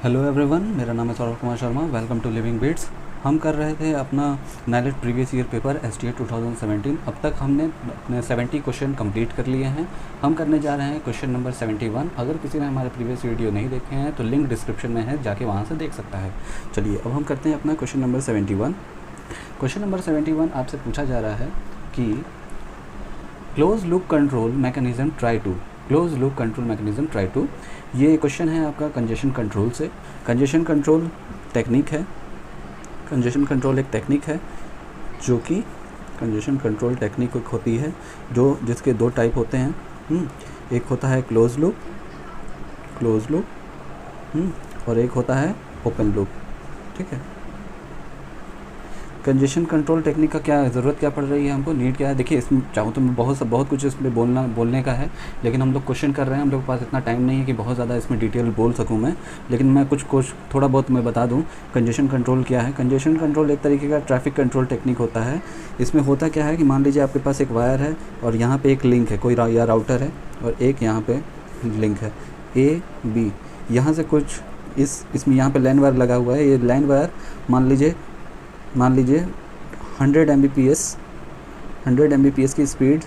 Hello everyone, मेरा नाम है Saurabh Kumar Sharma. Welcome to living bits. हम कर रहे थे अपना NIELIT previous year paper STA 2017। अब तक हमने अपने 70 क्वेश्चन कंप्लीट कर लिए हैं। हम करने जा रहे हैं क्वेश्चन नंबर 71। अगर किसी ने हमारे प्रीवियस वीडियो नहीं देखे हैं तो लिंक डिस्क्रिप्शन में है, जाके वहाँ से देख सकता है। चलिए अब हम करते हैं अपना क्वेश्चन नंबर 71। क्वेश्चन नंबर 71 आपसे पूछा जा रहा है कि close loop control mechanism try to. Close loop control mechanism try to, ये क्वेश्चन है आपका कंजेशन कंट्रोल से। कंजेशन कंट्रोल टेक्निक है। कंजेशन कंट्रोल एक टेक्निक है जो कि कंजेशन कंट्रोल टेक्निक होती है जो जिसके दो टाइप होते हैं। एक होता है क्लोज लूप और एक होता है ओपन लूप। ठीक है। कंजेशन कंट्रोल टेक्निक का क्या ज़रूरत क्या पड़ रही है हमको, नीड क्या है? देखिए, इसमें चाहूँ तो मैं बहुत कुछ इसमें बोलने का है, लेकिन हम लोग क्वेश्चन कर रहे हैं, हम लोग के पास इतना टाइम नहीं है कि बहुत ज़्यादा इसमें डिटेल बोल सकूँ मैं। लेकिन मैं कुछ थोड़ा बहुत मैं बता दूँ। कंजेशन कंट्रोल क्या है? कंजेशन कंट्रोल एक तरीके का ट्रैफिक कंट्रोल टेक्निक होता है। इसमें होता क्या है कि मान लीजिए आपके पास एक वायर है और यहाँ पर एक लिंक है, कोई या राउटर है, और एक यहाँ पर लिंक है A B। यहाँ से कुछ इसमें यहाँ पर लाइन वायर लगा हुआ है। ये लाइन वायर मान लीजिए 100 Mbps की स्पीड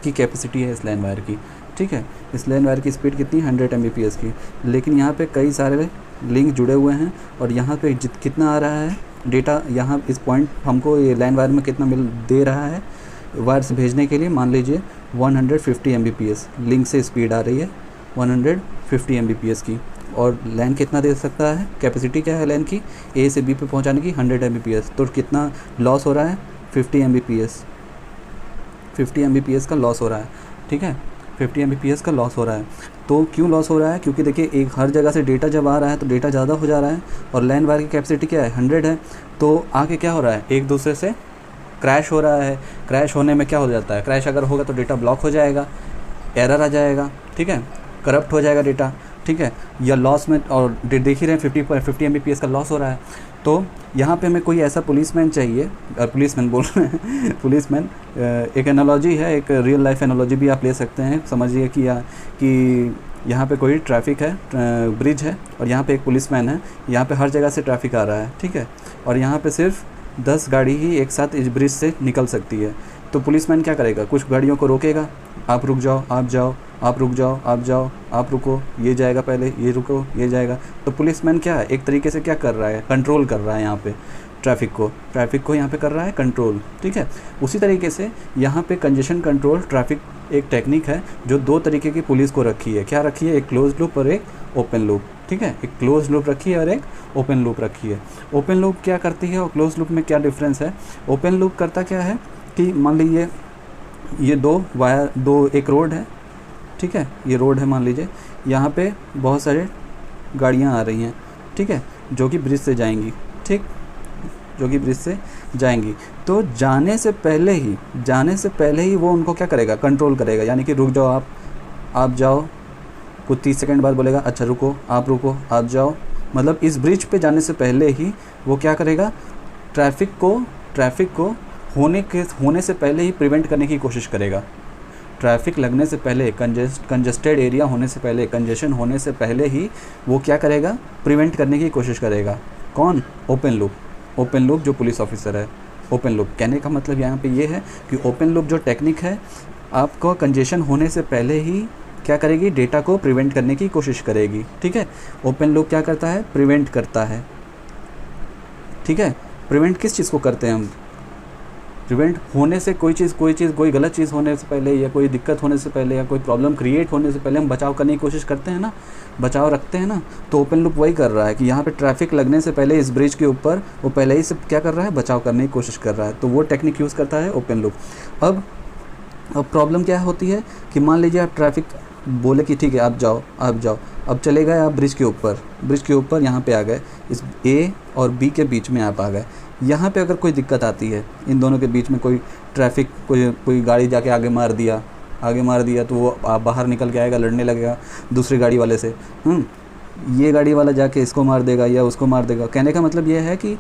की कैपेसिटी है इस लाइन वायर की। ठीक है। इस लाइन वायर की स्पीड कितनी? 100 Mbps की। लेकिन यहाँ पे कई सारे लिंक जुड़े हुए हैं और यहाँ पे कितना आ रहा है डेटा, यहाँ इस पॉइंट हमको ये लाइन वायर में कितना दे रहा है वायर से भेजने के लिए? मान लीजिए 150 Mbps लिंक से स्पीड आ रही है, 150 Mbps की। और लाइन कितना दे सकता है? कैपेसिटी क्या है लाइन की? A से B पे पहुंचाने की 100 Mbps। तो कितना लॉस हो रहा है? 50 Mbps का लॉस हो रहा है। ठीक है, 50 Mbps का लॉस हो रहा है। तो क्यों लॉस हो रहा है? क्योंकि देखिए, एक हर जगह से डेटा जब आ रहा है तो डेटा ज़्यादा हो जा रहा है और लाइन वायर की कैपेसिटी क्या है? 100 है। तो आगे क्या हो रहा है? एक दूसरे से क्रैश हो रहा है। क्रैश होने में क्या हो जाता है? क्रैश अगर होगा तो डेटा ब्लॉक हो जाएगा, एरर आ जाएगा। ठीक है, करप्ट हो जाएगा डेटा। ठीक है, या लॉस में, और देख ही रहे हैं 50 Mbps का लॉस हो रहा है। तो यहाँ पे हमें कोई ऐसा पुलिसमैन चाहिए, पुलिसमैन बोल रहे हैं पुलिसमैन एक एनालॉजी है, एक रियल लाइफ एनालॉजी भी आप ले सकते हैं। समझिए कि यहाँ पे कोई ट्रैफिक है, ब्रिज है, और यहाँ पे एक पुलिसमैन है। यहाँ पे हर जगह से ट्रैफिक आ रहा है। ठीक है, और यहाँ पे सिर्फ 10 गाड़ी ही एक साथ इस ब्रिज से निकल सकती है। तो पुलिसमैन क्या करेगा? कुछ गाड़ियों को रोकेगा, आप रुक जाओ, आप जाओ, आप रुक जाओ, आप जाओ, आप रुको, ये जाएगा पहले, ये रुको, ये जाएगा। तो पुलिसमैन क्या है? एक तरीके से क्या कर रहा है? कंट्रोल कर रहा है यहाँ पे ट्रैफिक को यहाँ पे कर रहा है कंट्रोल। ठीक है, उसी तरीके से यहाँ पे कंजेशन कंट्रोल ट्रैफिक एक टेक्निक है जो दो तरीके की पुलिस को रखी है। क्या रखी है? एक क्लोज लूप और एक ओपन लूप। ठीक है, एक क्लोज लूप रखी है और एक ओपन लूप रखी है। ओपन लूप क्या करती है और क्लोज लूप में क्या डिफरेंस है? ओपन लूप करता क्या है कि मान लीजिए ये एक रोड है। ठीक है, ये रोड है, मान लीजिए यहाँ पे बहुत सारे गाड़ियाँ आ रही हैं। ठीक है, जो कि ब्रिज से जाएंगी। ठीक, जो कि ब्रिज से जाएंगी। तो जाने से पहले ही वो उनको क्या करेगा? कंट्रोल करेगा। यानी कि रुक जाओ, आप जाओ। कुछ 30 सेकंड बाद बोलेगा अच्छा रुको, आप जाओ। मतलब इस ब्रिज पे जाने से पहले ही वो क्या करेगा? ट्रैफिक को होने से पहले ही प्रिवेंट करने की कोशिश करेगा। ट्रैफिक लगने से पहले, कंजेस्टेड एरिया होने से पहले, कंजेशन होने से पहले ही वो क्या करेगा? प्रिवेंट करने की कोशिश करेगा। कौन? ओपन लूप जो पुलिस ऑफिसर है। ओपन लूप कहने का मतलब यहाँ पे ये है कि ओपन लूप जो टेक्निक है आपको कंजेशन होने से पहले ही क्या करेगी? डेटा को प्रिवेंट करने की कोशिश करेगी। ठीक है, ओपन लूप क्या करता है? प्रिवेंट करता है। ठीक है, प्रिवेंट किस चीज़ को करते हैं हम? प्रिवेंट होने से कोई गलत चीज़ होने से पहले, या कोई दिक्कत होने से पहले, या कोई प्रॉब्लम क्रिएट होने से पहले हम बचाव करने की कोशिश करते हैं ना, बचाव रखते हैं ना। तो ओपन लूप वही कर रहा है कि यहाँ पे ट्रैफिक लगने से पहले इस ब्रिज के ऊपर वो पहले ही से क्या कर रहा है? बचाव करने की कोशिश कर रहा है। तो वो टेक्निक यूज़ करता है ओपन लूप। अब प्रॉब्लम क्या होती है कि मान लीजिए आप ट्रैफिक बोले कि ठीक है आप जाओ। अब चले गए आप ब्रिज के ऊपर यहाँ पे आ गए, इस A और B के बीच में आप आ गए। यहाँ पे अगर कोई दिक्कत आती है, इन दोनों के बीच में कोई ट्रैफिक, कोई गाड़ी जाके आगे मार दिया तो वो बाहर निकल के आएगा, लड़ने लगेगा दूसरी गाड़ी वाले से। ये गाड़ी वाला जाके इसको मार देगा या उसको मार देगा। कहने का मतलब ये है कि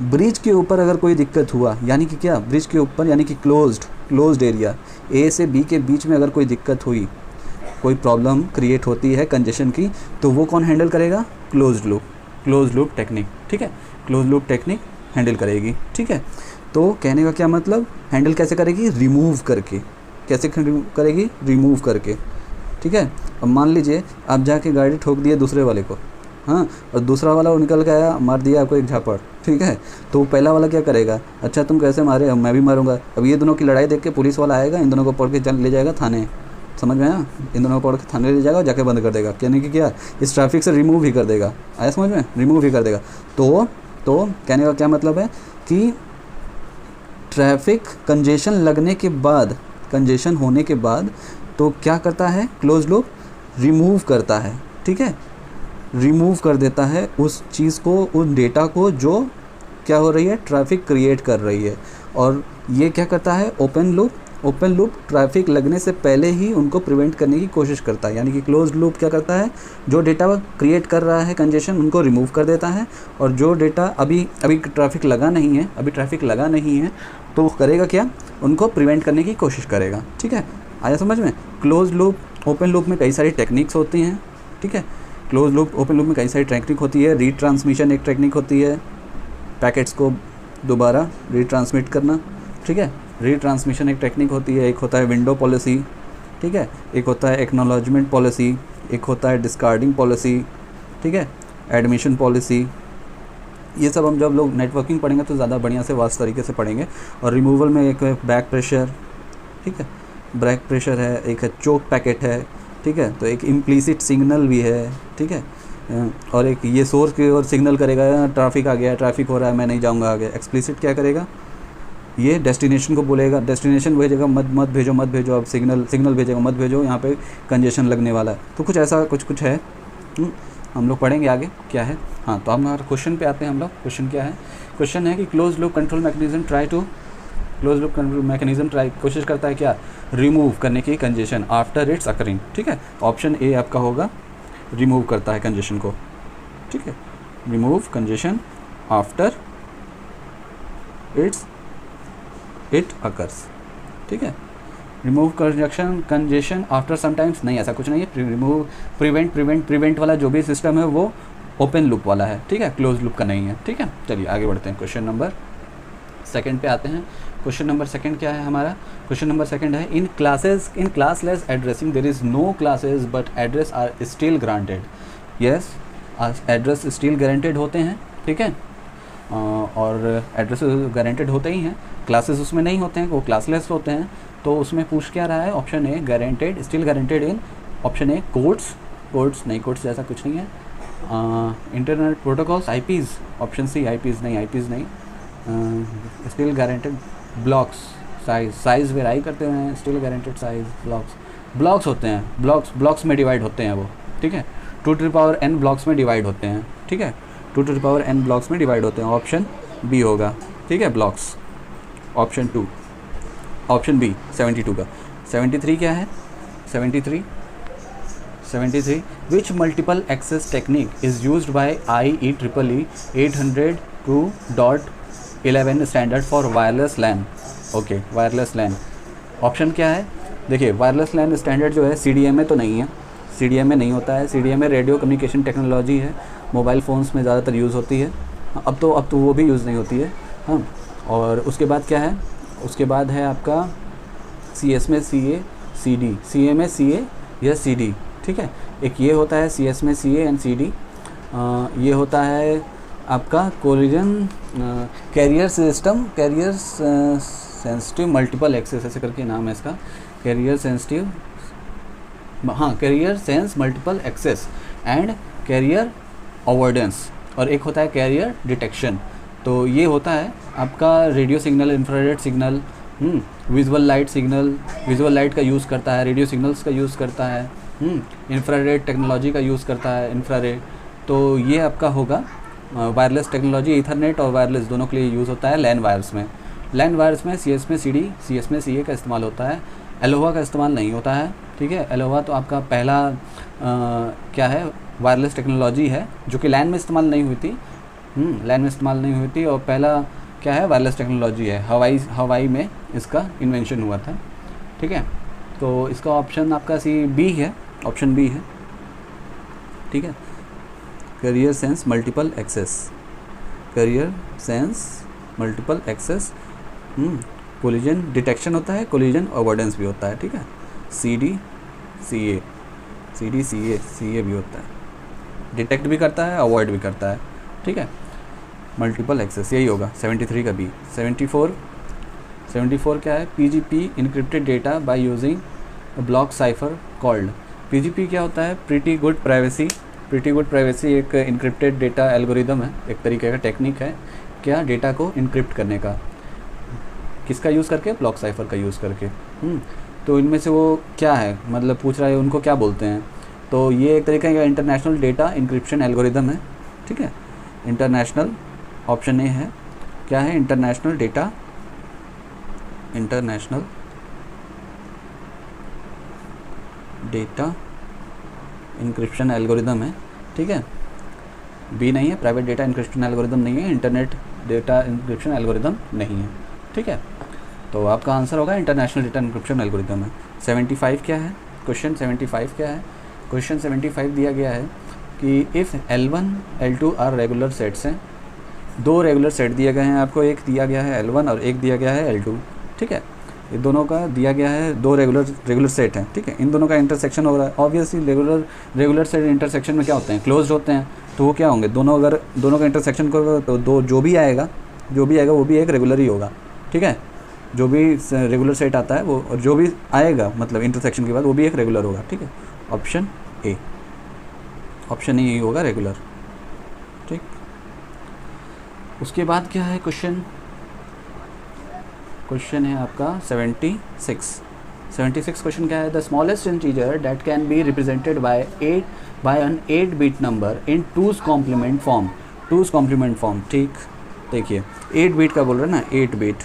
ब्रिज के ऊपर अगर कोई दिक्कत हुआ, यानी कि क्या? ब्रिज के ऊपर यानी कि क्लोज्ड एरिया A से B के बीच में अगर कोई दिक्कत हुई कोई प्रॉब्लम क्रिएट होती है कंजेशन की, तो वो कौन हैंडल करेगा? क्लोज लूप टेक्निक, ठीक है, क्लोज लूप टेक्निक हैंडल करेगी, ठीक है। तो कहने का क्या मतलब, हैंडल कैसे करेगी? रिमूव करके। कैसे करेगी? रिमूव करके, ठीक है। अब मान लीजिए आप जाके गाड़ी ठोक दिए दूसरे वाले को, हाँ, और दूसरा वाला वो निकल के आया, मार दिया आपको एक झापड़, ठीक है, तो पहला वाला क्या करेगा? अच्छा तुम कैसे मारे? अब मैं भी मारूंगा। अब ये दोनों की लड़ाई देख के पुलिस वाला आएगा, इन दोनों को पकड़ के ले जाएगा थाने, समझ में आया? इन दोनों को पकड़ के थाने ले जाएगा और जाके बंद कर देगा, यानी कि क्या, इस ट्रैफिक से रिमूव ही कर देगा। आया समझ में? रिमूव ही कर देगा। तो कहने का क्या मतलब है कि ट्रैफिक कंजेशन लगने के बाद, कंजेशन होने के बाद तो क्या करता है? क्लोज लूप रिमूव करता है, ठीक है, रिमूव कर देता है उस चीज़ को, उस डेटा को जो क्या हो रही है, ट्रैफिक क्रिएट कर रही है। और ये क्या करता है? ओपन लूप ट्रैफिक लगने से पहले ही उनको प्रिवेंट करने की कोशिश करता है। यानी कि क्लोज लूप क्या करता है? जो डेटा क्रिएट कर रहा है कंजेशन, उनको रिमूव कर देता है, और जो डेटा अभी ट्रैफिक लगा नहीं है, तो करेगा क्या? उनको प्रिवेंट करने की कोशिश करेगा, ठीक है। आया समझ में? क्लोज लूप, ओपन लूप में कई सारी टेक्निक्स होती हैं, ठीक है। क्लोज लूप, ओपन लूप में कई सारी टेक्निक होती है। रीट्रांसमिशन एक टेक्निक होती है, पैकेट्स को दोबारा रीट्रांसमिट करना, ठीक है, रीट्रांसमिशन एक टेक्निक होती है। एक होता है विंडो पॉलिसी, ठीक है, एक होता है एक्नॉलेजमेंट पॉलिसी, एक होता है डिस्कार्डिंग पॉलिसी, ठीक है, एडमिशन पॉलिसी। ये सब हम जब लोग नेटवर्किंग पढ़ेंगे तो ज़्यादा बढ़िया से वास्ट तरीके से पढ़ेंगे। और रिमूवल में एक बैक प्रेशर, ठीक है, बैक प्रेशर है, एक है चोक पैकेट है, ठीक है, तो एक इम्प्लीसिट सिग्नल भी है, ठीक है, और एक ये सोर्स की ओर सिग्नल करेगा, ट्रैफिक आ गया, ट्रैफिक हो रहा है, मैं नहीं जाऊंगा आगे। एक्सप्लिसिट क्या करेगा? ये डेस्टिनेशन को बोलेगा, डेस्टिनेशन भेजेगा, मत भेजो, अब सिग्नल भेजेगा, मत भेजो, यहाँ पे कंजेशन लगने वाला है। तो कुछ ऐसा कुछ है, हम लोग पढ़ेंगे आगे क्या है। हाँ, तो हम क्वेश्चन पे आते हैं हम लोग। क्वेश्चन क्या है? क्वेश्चन है कि close loop control mechanism try कोशिश करता है क्या? रिमूव करने की कंजेशन आफ्टर इट्स अकरिंग, ठीक है। ऑप्शन ए आपका होगा, रिमूव करता है कंजेशन को, ठीक है, remove congestion after it occurs, ठीक है। रिमूव कंजेशन आफ्टर समटाइम्स नहीं, ऐसा कुछ नहीं है। रिमूव प्रिवेंट वाला जो भी सिस्टम है वो ओपन लूप वाला है, ठीक है, क्लोज लूप का नहीं है, ठीक है। चलिए आगे बढ़ते हैं, क्वेश्चन नंबर सेकंड पे आते हैं। क्वेश्चन नंबर सेकंड क्या है हमारा? क्वेश्चन नंबर सेकंड है, in classless addressing there is no classes but address are still granted. Yes, address still guaranteed होते हैं, ठीक है, और एड्रेस गारंटेड होते ही हैं, क्लासेस उसमें नहीं होते हैं, वो क्लासलेस होते हैं। तो उसमें पूछ क्या रहा है? Option A guaranteed, still guaranteed in, option A codes नहीं, कोड्स जैसा कुछ नहीं है। Internet protocols, IPs, option C IPs नहीं, still guaranteed blocks, size vary करते हैं, स्टिल गारंटेड साइज़ ब्लॉक्स होते हैं, ब्लॉक्स में डिवाइड होते हैं वो, ठीक है, 2n ब्लॉक्स में डिवाइड होते हैं, ठीक है, 2n ब्लॉक्स में डिवाइड होते हैं। ऑप्शन बी होगा, ठीक है, ब्लॉक्स। ऑप्शन बी 72 का। 73 क्या है? 73 which multiple access technique is used by IEEE 802.11 standard for wireless LAN. Okay, wireless LAN. Option क्या है? देखिए, वायरलेस लैन स्टैंडर्ड जो है CDMA तो नहीं है, CDMA नहीं होता है। CDMA रेडियो कम्युनिकेशन टेक्नोलॉजी है, मोबाइल फ़ोन्स में ज़्यादातर यूज़ होती है। अब तो वो भी यूज़ नहीं होती है। हाँ, और उसके बाद क्या है? उसके बाद है आपका CSMA CA CD, CMA CA या CD, ठीक है। एक ये होता है CSMA CA एंड CD। ये होता है आपका collision carrier sensitive multiple access, ऐसे करके नाम है इसका, carrier sense multiple access and carrier avoidance. और एक होता है कैरियर डिटेक्शन। तो ये होता है आपका radio signal, infrared signal, visual light का यूज़ करता है, रेडियो सिग्नल्स का यूज़ करता है, इंफ्रारेड टेक्नोलॉजी का यूज़ करता है, इंफ्रारेड। तो ये आपका होगा वायरलेस टेक्नोलॉजी, ईथरनेट और वायरलेस दोनों के लिए यूज़ होता है लैन वायर्स में। CSMA CD, CSMA CA का इस्तेमाल होता है, एलोवा का इस्तेमाल नहीं होता है, ठीक है। एलोवा तो आपका पहला क्या है, वायरलेस टेक्नोलॉजी है जो कि लैन में इस्तेमाल नहीं हुई थी, और पहला क्या है, वायरलेस टेक्नोलॉजी है, हवाई में इसका इन्वेंशन हुआ था, ठीक है। तो इसका ऑप्शन आपका बी है, ऑप्शन बी है, ठीक है। Carrier sense multiple access, carrier sense multiple access, collision detection होता है, कोलिजन अवॉइडेंस भी होता है, ठीक है। सी डी सी ए भी होता है, डिटेक्ट भी करता है, अवॉइड भी करता है, ठीक है। मल्टीपल एक्सेस यही होगा 73 का बी। 74 क्या है, PGP encrypted data by using block cipher called. PGP क्या होता है, pretty good privacy. Pretty good privacy एक इनक्रिप्टेड डेटा एल्गोरिदम है, एक तरीके का टेक्निक है क्या, डेटा को इनक्रिप्ट करने का। किसका यूज़ करके, ब्लॉक साइफर का यूज़ करके। तो इनमें से वो क्या है, मतलब पूछ रहा है उनको क्या बोलते हैं, तो ये एक तरीके का इंटरनेशनल डेटा इंक्रिप्शन एल्गोरिदम है, ठीक है। इंटरनेशनल, ऑप्शन ए है, क्या है, इंटरनेशनल डेटा इंक्रिप्शन एल्गोरिदम है, ठीक है। बी नहीं है, प्राइवेट डेटा इंक्रिप्शन एल्गोरिदम नहीं है, इंटरनेट डेटा इंक्रिप्शन एल्गोरिदम नहीं है, ठीक है। तो आपका आंसर होगा इंटरनेशनल डेटा इंक्रिप्शन एल्गोरिदम है। 75 क्या है, क्वेश्चन 75 क्या है, क्वेश्चन 75 दिया गया है कि if L1 L2 are regular sets हैं, दो रेगुलर सेट दिए गए हैं आपको, एक दिया गया है L1 और एक दिया गया है L2, ठीक है। ये दोनों का दिया गया है, दो रेगुलर सेट हैं, ठीक है। इन दोनों का इंटरसेक्शन हो रहा है, ऑब्वियसली रेगुलर सेट इंटरसेक्शन में क्या होते हैं, क्लोज्ड होते हैं, तो वो क्या होंगे, अगर दोनों का इंटरसेक्शन करोगे तो जो भी आएगा वो भी एक रेगुलर ही होगा, ठीक है। जो भी रेगुलर सेट आता है वो, और जो भी आएगा मतलब इंटरसेक्शन के बाद वो भी एक रेगुलर होगा, ठीक है। ऑप्शन ए ही होगा रेगुलर, ठीक। उसके बाद क्या है, क्वेश्चन है आपका 76 क्वेश्चन क्या है, the smallest integer that can be represented by an 8-bit number in 2's complement form, ठीक। देखिए 8 बिट का बोल रहे हैं ना, 8 बिट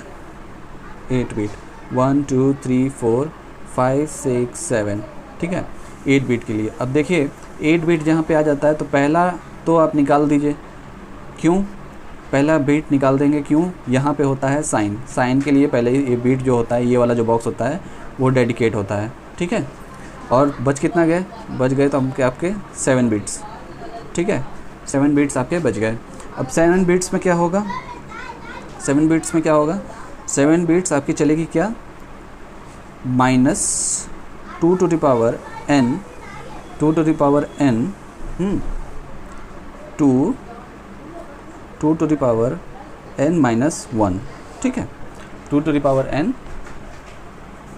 1 2 3 4 5 6 7, ठीक है, 8 बिट के लिए। अब देखिए 8 बिट जहाँ पे आ जाता है तो पहला तो आप निकाल दीजिए, क्यों पहला बिट निकाल देंगे, क्यों, यहाँ पे होता है साइन के लिए पहले ये बिट जो होता है, ये वाला जो बॉक्स होता है वो डेडिकेट होता है, ठीक है। और बच कितना गए, तो आपके 7 बिट्स, ठीक है, 7 बिट्स आपके बच गए। अब 7 बिट्स में क्या होगा, 7 बिट्स आपकी चलेगी क्या, -2 to the power n 2 to the power n -1, ठीक है, 2 to the power n।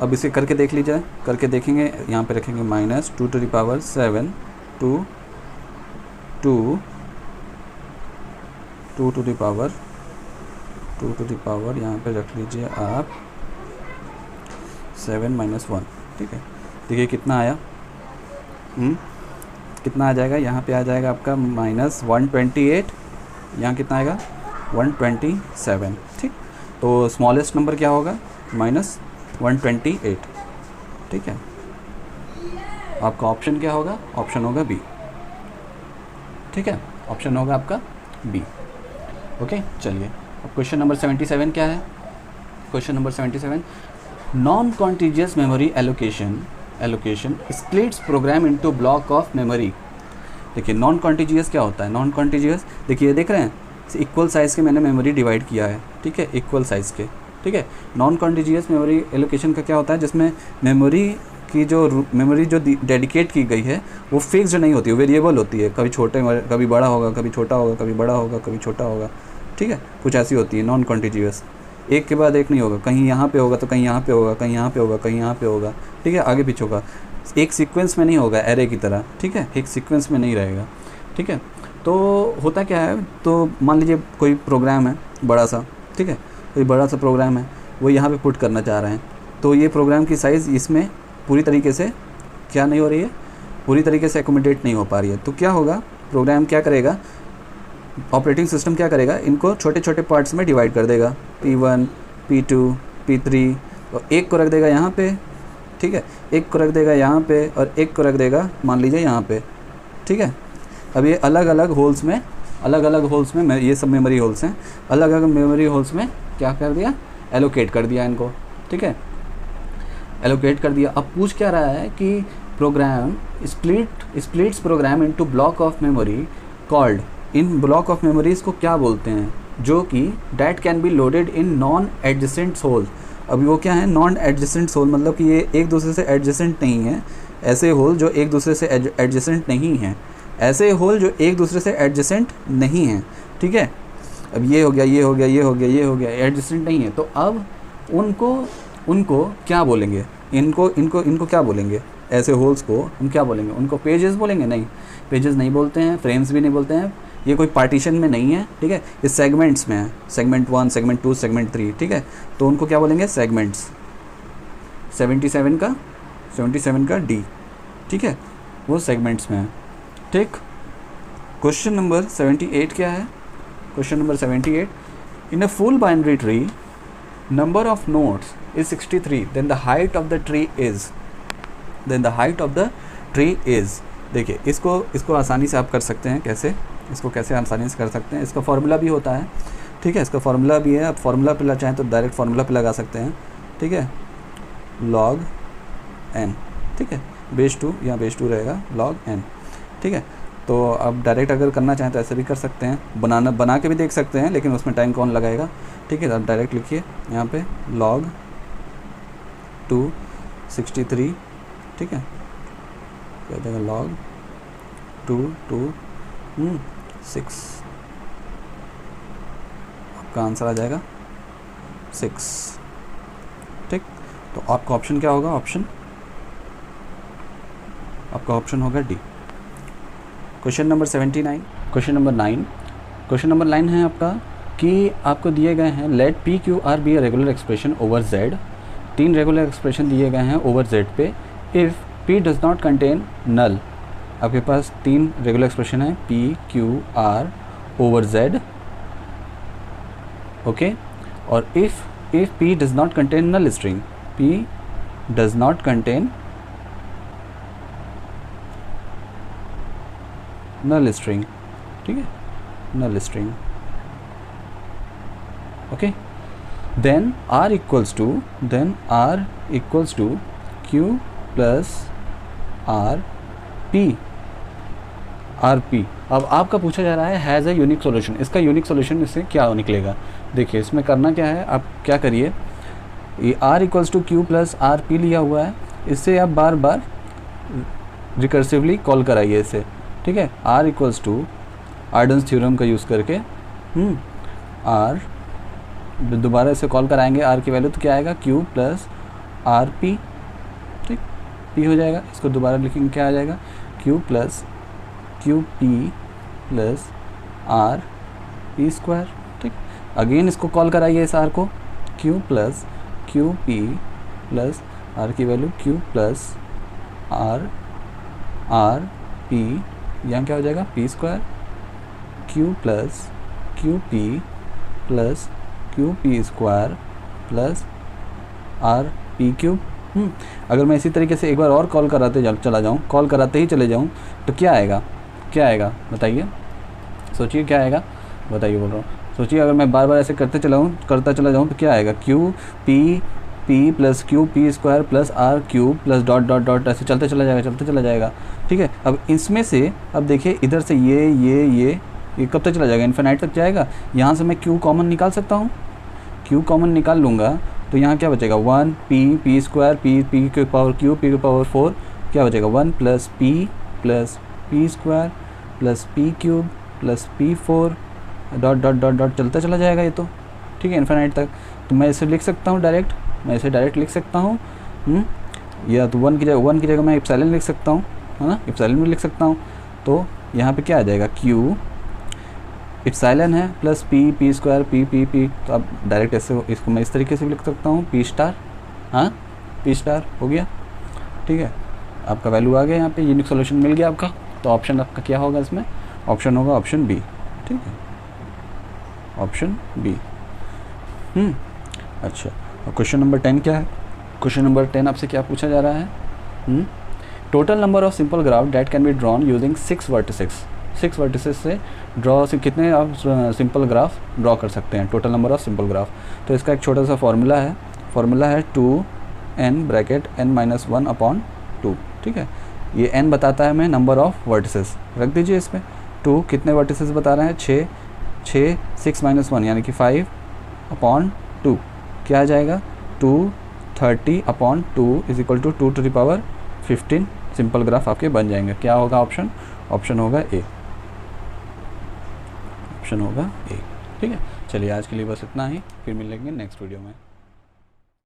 अब इसे करके देख लीजिए, करके देखेंगे, यहाँ पे रखेंगे -2 to the power 7 2 to the power यहाँ पे रख लीजिए आप 7 - 1, ठीक है। देखिए कितना आया, कितना आ जाएगा, यहाँ पे आ जाएगा आपका -128, यहाँ कितना आएगा 127, ठीक। तो स्मॉलेस्ट नंबर क्या होगा, -128, ठीक है। आपका ऑप्शन क्या होगा, ऑप्शन होगा बी, ठीक है, ऑप्शन होगा आपका बी, ओके। चलिए अब क्वेश्चन नंबर 77 क्या है, question number 77, non contiguous memory allocation splits programme into block of memory. देखिए नॉन कॉन्टिजियस क्या होता है, नॉन कॉन्टिजियस देखिए देख रहे हैं, इक्वल साइज़ के मैंने मेमोरी डिवाइड किया है, ठीक है, इक्वल साइज़ के, ठीक है। नॉन कॉन्टिजियस मेमोरी एलोकेशन का क्या होता है, जिसमें मेमोरी जो डेडिकेट की गई है वो फिक्स्ड नहीं होती, वो वेरिएबल होती है, कभी बड़ा होगा, कभी छोटा होगा, कभी बड़ा होगा, कभी छोटा होगा, ठीक है, कुछ ऐसी होती है नॉन कॉन्टिजियस। एक के बाद एक नहीं होगा, कहीं यहाँ पे होगा तो कहीं यहाँ पे होगा, कहीं यहाँ पे होगा, कहीं यहाँ पे होगा, ठीक है, आगे पीछे होगा, एक सीक्वेंस में नहीं होगा एरे की तरह, ठीक है, एक सीक्वेंस में नहीं रहेगा, ठीक है। तो होता क्या है, तो मान लीजिए कोई प्रोग्राम है बड़ा सा, ठीक है, कोई बड़ा सा प्रोग्राम है, वो यहाँ पे पुट करना चाह रहे हैं, तो ये प्रोग्राम की साइज़ इसमें पूरी तरीके से क्या नहीं हो रही है, पूरी तरीके से एकोमोडेट नहीं हो पा रही है। तो क्या होगा, प्रोग्राम क्या करेगा, ऑपरेटिंग सिस्टम क्या करेगा, इनको छोटे छोटे पार्ट्स में डिवाइड कर देगा, P1 P2 P3, और एक को रख देगा यहाँ पे, ठीक है, एक को रख देगा यहाँ पे, और एक को रख देगा मान लीजिए यहाँ पे, ठीक है। अब ये अलग अलग होल्स में ये सब मेमोरी होल्स हैं, अलग अलग मेमोरी होल्स में क्या कर दिया, एलोकेट कर दिया इनको, ठीक है, एलोकेट कर दिया। अब पूछ क्या रहा है कि program splits program into block of memory called, in block of memories को क्या बोलते हैं, जो कि that can be loaded in non adjacent hole. अभी वो क्या है, नॉन एडजेसेंट होल, मतलब कि ये एक दूसरे से एडजेसेंट नहीं है, ऐसे होल जो एक दूसरे से एडजेसेंट नहीं है, ऐसे होल जो एक दूसरे से एडजेसेंट नहीं है, ठीक है। अब ये हो गया, ये हो गया, ये हो गया, ये हो गया, एडजेसेंट नहीं है, तो अब उनको क्या बोलेंगे, इनको क्या बोलेंगे, ऐसे होल्स को हम क्या बोलेंगे, उनको पेजेस बोलेंगे? नहीं, पेजेस नहीं बोलते हैं, फ्रेम्स भी नहीं बोलते हैं, ये कोई पार्टीशन में नहीं है, ठीक है, ये सेगमेंट्स में है, सेगमेंट 1, सेगमेंट 2, सेगमेंट 3, ठीक है, तो उनको क्या बोलेंगे, सेगमेंट्स। 77 का डी, ठीक है, वो सेगमेंट्स में है, ठीक। क्वेश्चन नंबर 78 क्या है, question number 78, in a full binary tree number of nodes is 63, then the height of the tree is, देखिए इसको आसानी से आप कर सकते हैं, कैसे आसानी से कर सकते हैं, इसका फार्मूला भी होता है, ठीक है, इसका फार्मूला भी है, आप फार्मूला पे चाहें तो डायरेक्ट फार्मूला पे लगा सकते हैं, ठीक है, log n, ठीक है, बेस 2, यहाँ बेस 2 रहेगा, log n, ठीक है। तो आप डायरेक्ट अगर करना चाहें तो ऐसे भी कर सकते हैं, बना के भी देख सकते हैं, लेकिन उसमें टाइम कौन लगाएगा, ठीक है, आप डायरेक्ट लिखिए यहाँ पे log 263, ठीक है, क्या हो जाएगा, log 6, आपका आंसर आ जाएगा 6, ठीक। तो आपका ऑप्शन क्या होगा, आपका ऑप्शन होगा D. Question number 79, question number 9 है आपका कि आपको दिए गए हैं let p q r be a regular expression over z, 3 regular expression दिए गए हैं ओवर जेड पे, if p does not contain null, आपके पास 3 रेगुलर एक्सप्रेशन है p q r over z, okay, और if p does not contain null string, p does not contain null string, ठीक है, null string, okay, then r equals to Q plus are p. अब आपका पूछा जा रहा है हैज़ अ यूनिक सॉल्यूशन, इसका यूनिक सॉल्यूशन इससे क्या निकलेगा, देखिए इसमें करना क्या है, आप क्या करिए, ये R equals to Q plus are P लिया हुआ है, इससे आप बार बार रिकर्सिवली कॉल कराइए इसे, ठीक है, आर इक्वल्स टू आर्डन्स थ्योरम का यूज़ करके आर, दोबारा इसे कॉल कराएंगे, आर की वैल्यू तो क्या आएगा, क्यू प्लस आर पी, ठीक, पी हो जाएगा, इसको दोबारा लिखेंगे क्या आ जाएगा, Q P plus R P square, ठीक। अगेन इसको कॉल कराइए इस आर को, क्यू पी प्लस आर की value Q plus R P, यहाँ क्या हो जाएगा, P square, Q P square plus R P cube. अगर मैं इसी तरीके से एक बार और कॉल कराते ही चले जाऊँ तो क्या आएगा बताइए, सोचिए क्या आएगा, बताइए, बोल रहा हूँ, सोचिए अगर मैं बार बार ऐसे करता चला जाऊँ तो क्या आएगा, Q P plus Q P square plus R cube plus dot dot dot, ऐसे चलते चला जाएगा, ठीक है। अब इसमें से अब देखिए इधर से ये कब तक चला जाएगा, इन्फिनाइट तक जाएगा, यहाँ से मैं क्यू कॉमन निकाल सकता हूँ, क्यू कॉमन निकाल लूँगा तो यहाँ क्या बचेगा, 1 पी स्क्वायर पी के पावर क्यू पी के पावर 4, क्या बचेगा 1 plus P square plus P cube plus P 4 dot dot dot dot चलता चला जाएगा ये तो, ठीक है, इन्फिनाइट तक। तो मैं इसे लिख सकता हूँ डायरेक्ट, लिख सकता हूँ, या तो 1 की जगह मैं एप्सिलॉन लिख सकता हूँ, है ना, एप्सिलॉन में लिख सकता हूँ। तो यहाँ पे क्या आ जाएगा, क्यू एप्सिलॉन है प्लस पी स्क्वायर पी, तो अब डायरेक्ट ऐसे इसको मैं इस तरीके से भी लिख सकता हूँ, पी स्टार, हाँ पी स्टार हो गया, ठीक है, आपका वैल्यू आ गया, यहाँ पे यूनिक सॉल्यूशन मिल गया आपका। तो ऑप्शन आपका क्या होगा इसमें, ऑप्शन होगा ऑप्शन बी, ठीक है, ऑप्शन बी। अच्छा, और क्वेश्चन नंबर 10 क्या है, क्वेश्चन नंबर 10 आपसे क्या पूछा जा रहा है, total number of simple graph that can be drawn using 6 vertices से कितने आप सिंपल ग्राफ ड्रॉ कर सकते हैं, total number of simple graph. तो इसका एक छोटा सा फार्मूला है 2n (n - 1/2), ठीक है। ये n बताता है हमें नंबर ऑफ वर्टिसेस, रख दीजिए इस पर। 2 कितने वर्टिसेस बता रहे हैं, 6 6 -1 यानी कि 5/2 क्या आ जाएगा, 230/2 is equal to 2 to the power 15। Simple graph आपके बन जाएंगे। क्या होगा ऑप्शन, ऑप्शन होगा ए, ऑप्शन होगा ए। ठीक है, चलिए आज के लिए बस इतना ही, फिर मिलेंगे नेक्स्ट वीडियो में।